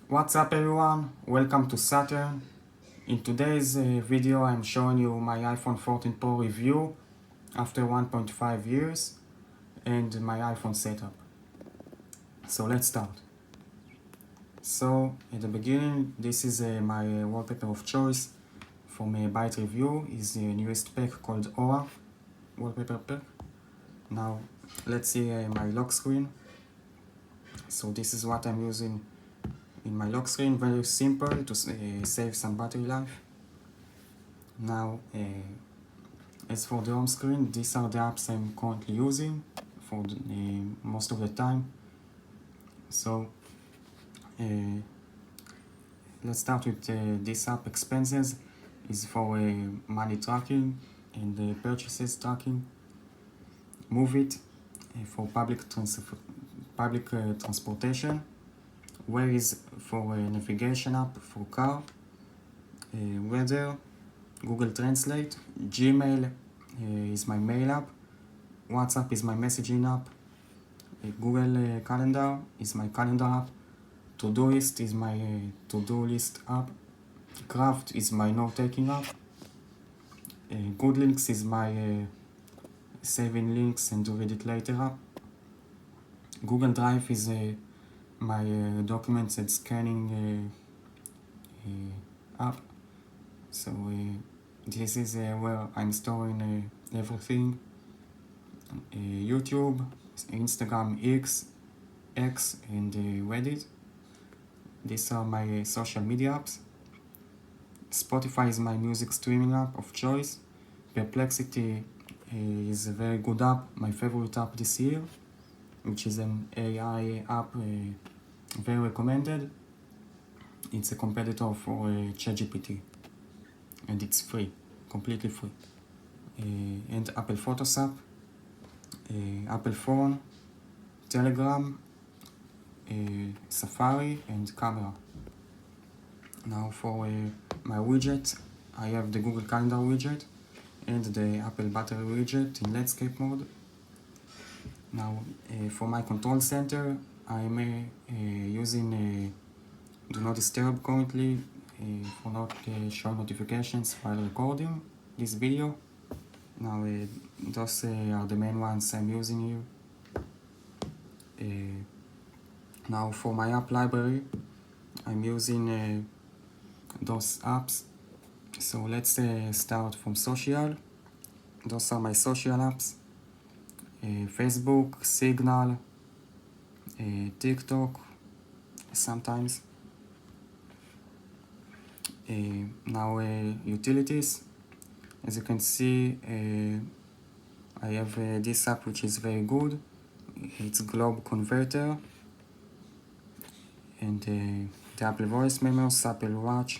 What's up everyone, welcome to Saturn. In today's video I'm showing you my iPhone 14 Pro review after 1.5 years and my iPhone setup. So let's start. So at the beginning, this is my wallpaper of choice from Byte Review. Is the newest pack called Aura wallpaper pack. Now let's see my lock screen. So this is what I'm using in my lock screen. Very simple to save some battery life. Now as for the home screen, these are the apps I'm currently using for most of the time. So let's start with this app. Expenses is for money tracking and purchases tracking. Move it for public transportation. Where is for navigation app for car. Weather, Google Translate. Gmail is my mail app. WhatsApp is my messaging app. Google Calendar is my calendar app. To-do list is my to-do list app. Craft is my note-taking app. Good Links is my saving links and read it later app. Google Drive is my documents and scanning app. So this is where I'm storing everything. YouTube, Instagram, X and Reddit. These are my social media apps. Spotify is my music streaming app of choice. Perplexity is a very good app, my favorite app this year, which is an AI app, very recommended. It's a competitor for ChatGPT and it's free, completely free. And Apple Photos app, Apple Phone, Telegram, Safari and Camera. Now for my widget, I have the Google Calendar widget and the Apple Battery widget in landscape mode. Now for my control center, I'm using Do Not Disturb currently for not showing notifications while recording this video. Now those are the main ones I'm using here. Now for my app library, I'm using those apps. So let's start from social. Those are my social apps. Facebook, Signal, TikTok sometimes. Now utilities. As you can see, I have this app which is very good. It's Globe Converter and the Apple Voice Memos, Apple Watch,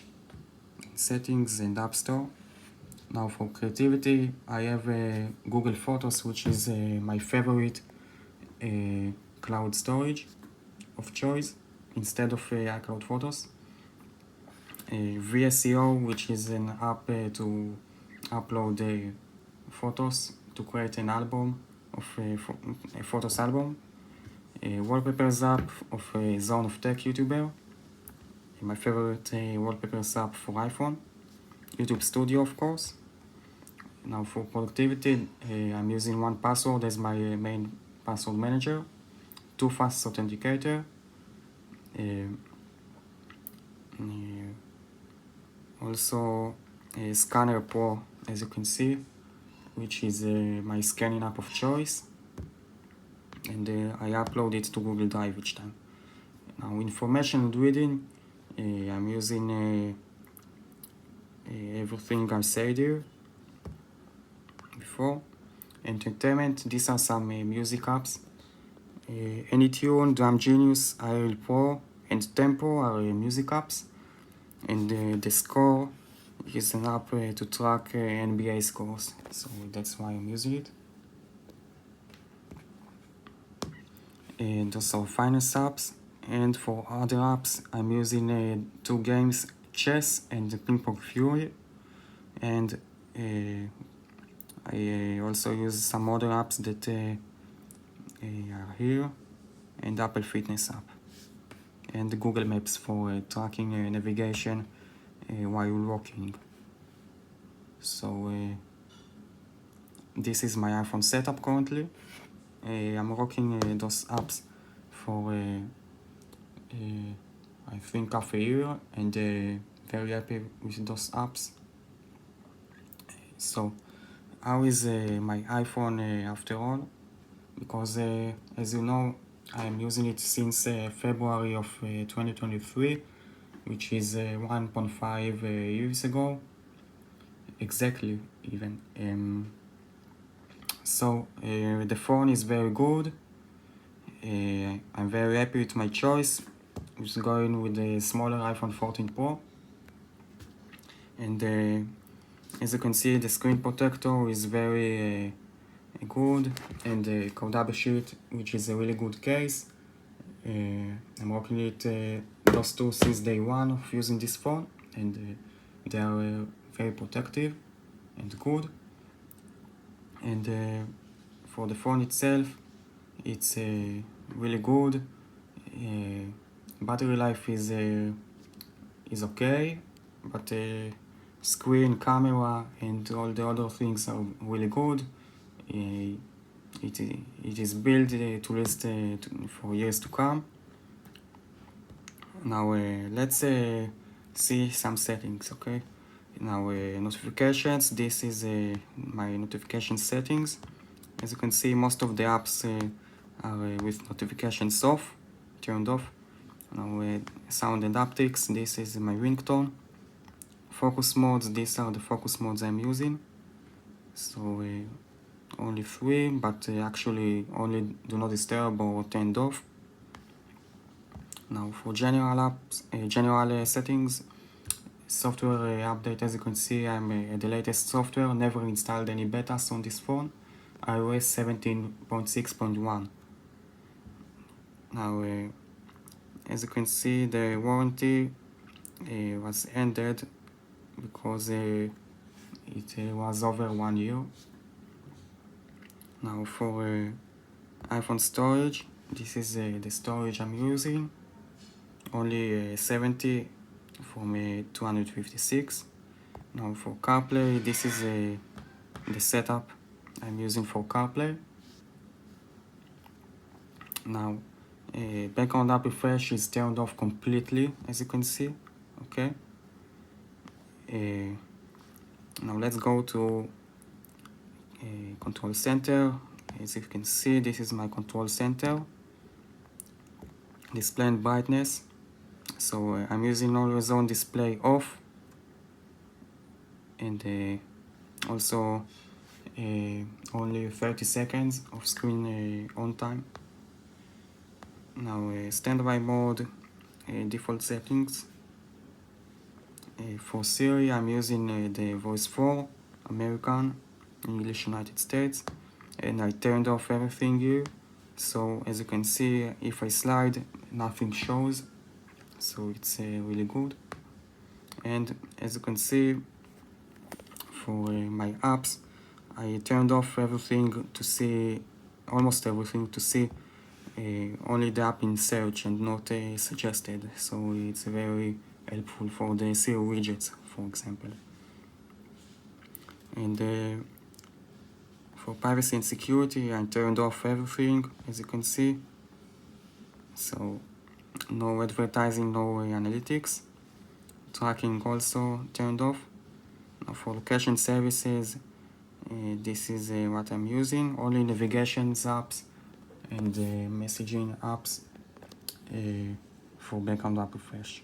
settings and App Store. Now for creativity, I have Google Photos, which is my favorite cloud storage of choice instead of iCloud Photos. VSEO, which is an app to upload photos to create an album of a photos album. Wallpapers app of Zone of Tech YouTuber. My favorite wallpapers app for iPhone. YouTube Studio, of course. Now for productivity, I'm using 1Password as my main password manager. 2FAST authenticator. Also Scanner Pro, as you can see, which is my scanning app of choice. And I upload it to Google Drive each time. Now information and reading, I'm using everything I said here before. Entertainment, these are some music apps. Anytune, Drum Genius, IRL Pro and Tempo are music apps. And the Score is an app to track NBA scores, so that's why I'm using it. And those are finance apps. And for other apps, I'm using 2 games, chess and Ping Pong Fury. And I also use some other apps that are here, and Apple Fitness app. and Google Maps for tracking navigation while walking. So this is my iPhone setup currently. I'm rocking those apps for I think half a year, and very happy with those apps. So how is my iPhone after all? Because as you know, I'm using it since February of 2023, which is 1.5 years ago, exactly even. So the phone is very good. I'm very happy with my choice, which is going with the smaller iPhone 14 Pro. And as you can see, the screen protector is very good, and the caudabe sheet, which is a really good case. I'm working it those two since day one of using this phone, and they are very protective and good. And for the phone itself, it's really good. Battery life is okay, but screen, camera, and all the other things are really good. It is built to last for years to come. Now let's see some settings, okay? Now notifications, this is my notification settings. As you can see, most of the apps are with notifications off, turned off. Now sound and haptics, this is my ringtone. Focus modes, these are the focus modes I'm using. So only 3, but actually only do not disturb or turned off. Now for general apps, general settings, software update, as you can see, I'm the latest software, never installed any betas on this phone, iOS 17.6.1. Now as you can see, the warranty was ended because it was over 1 year. Now for iPhone storage, this is the storage I'm using, only 70 from 256. Now for CarPlay, this is the setup I'm using for CarPlay. Now background app refresh is turned off completely, as you can see, okay? Now let's go to control center. As you can see, this is my control center. Display and brightness. So I'm using always on display off, and also only 30 seconds of screen on time. Now standby mode, default settings. For Siri, I'm using the voice 4, American, English, United States, and I turned off everything here. So as you can see, if I slide, nothing shows, so it's really good. And as you can see, for my apps, I turned off everything to see, almost everything to see only the app in search and not suggested, so it's very helpful for the Siri widgets, for example. And for privacy and security, I turned off everything, as you can see. So no advertising, no analytics. Tracking also turned off. Now for location services, this is what I'm using. Only navigation apps and messaging apps for background app refresh.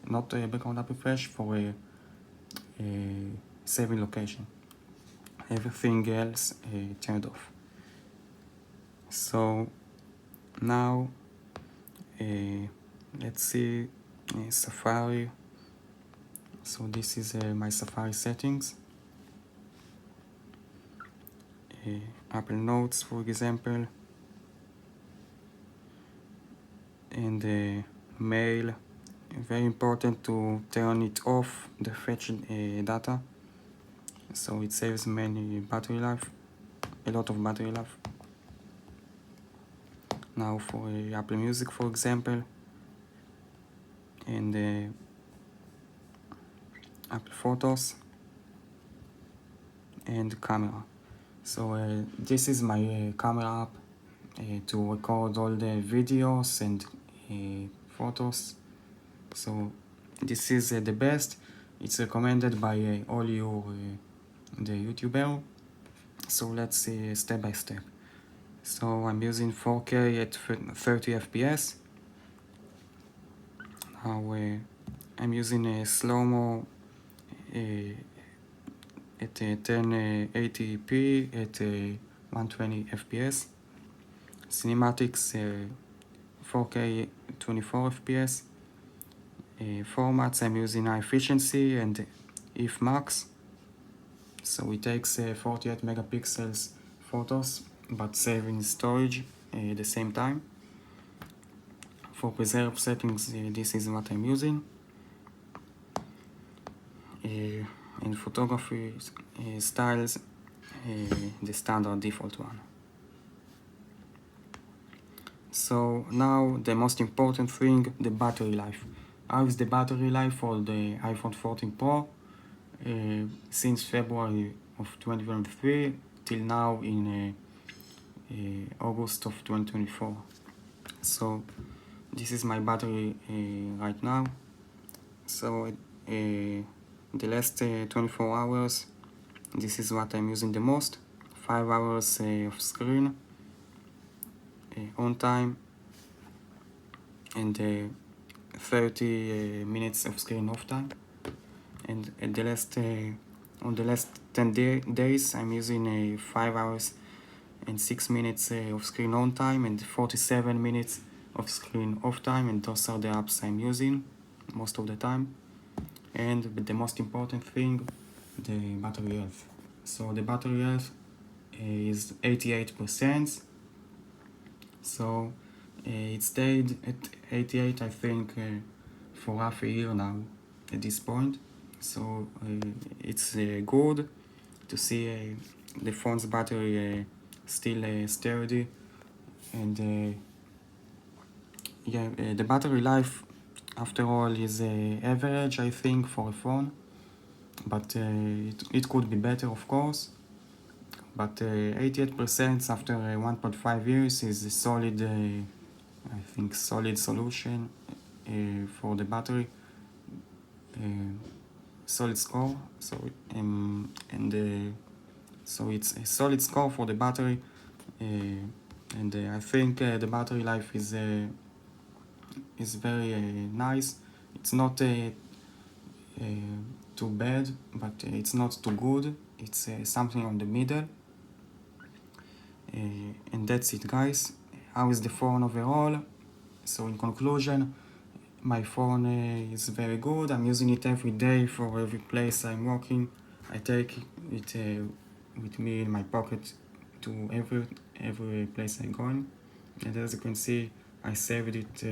Not background app refresh, for saving location. Everything else turned off. So now let's see Safari. So this is my Safari settings. Apple Notes, for example, and mail. Very important to turn it off, the fetch data, so it saves many battery life, a lot of battery life. Now for Apple Music, for example, and Apple Photos and camera. So this is my camera app to record all the videos and photos. So this is the best. It's recommended by all your the YouTuber. So let's see step by step. So I'm using 4K at 30 FPS. Now I'm using a slow-mo at 1080p at 120 FPS. Cinematics 4K 24 FPS. Formats I'm using high efficiency and if max. So it takes 48 megapixels photos but saving storage at the same time. For preserve settings, this is what I'm using. In photography styles, the standard default one. So now the most important thing, the battery life. How is the battery life for the iPhone 14 Pro? Since February of 2023 till now in August of 2024. So this is my battery right now. So the last 24 hours, this is what I'm using the most. 5 hours of screen on time and 30 minutes of screen off time. And at the last on the last 10 days I'm using 5 hours and 6 minutes of screen on time and 47 minutes of screen off time, and those are the apps I'm using most of the time. And the most important thing, the battery health. So the battery health is 88%. So it stayed at 88, I think, for half a year now at this point. So it's good to see the phone's battery still sturdy, and the battery life after all is average, I think, for a phone, but it could be better, of course. But 88% after 1.5 years is a solid, I think, solid solution for the battery. Solid score. So so it's a solid score for the battery, and I think the battery life is very nice. It's not too bad, but it's not too good. It's something on the middle. And that's it, guys. How is the phone overall? So in conclusion, my phone is very good. I'm using it every day for every place I'm walking. I take it with me in my pocket to every place I'm going. And as you can see, I saved it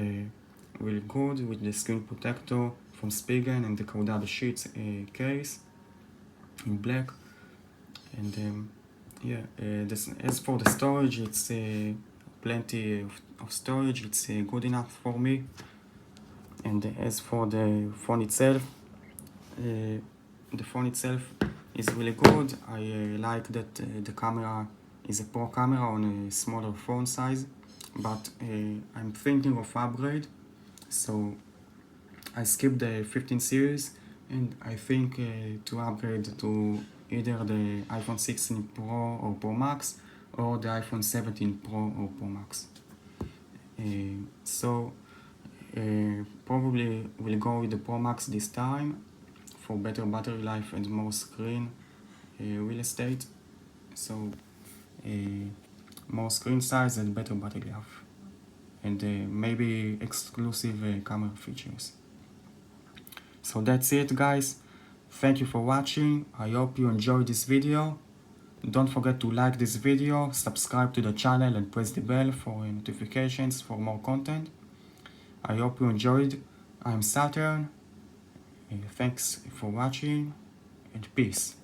really good with the screen protector from Spigen and the caudabe sheath case in black. And as for the storage, it's plenty of storage. It's good enough for me. And as for the phone itself, is really good. I like that the camera is a pro camera on a smaller phone size, but I'm thinking of upgrade, so I skipped the 15 series and I think to upgrade to either the iPhone 16 Pro or Pro Max or the iPhone 17 Pro or Pro Max. Probably will go with the Pro Max this time for better battery life and more screen real estate. So more screen size and better battery life, and maybe exclusive camera features. So that's it, guys. Thank you for watching. I hope you enjoyed this video. Don't forget to like this video, subscribe to the channel and press the bell for notifications for more content. I hope you enjoyed. I'm Saturn. Thanks for watching and peace.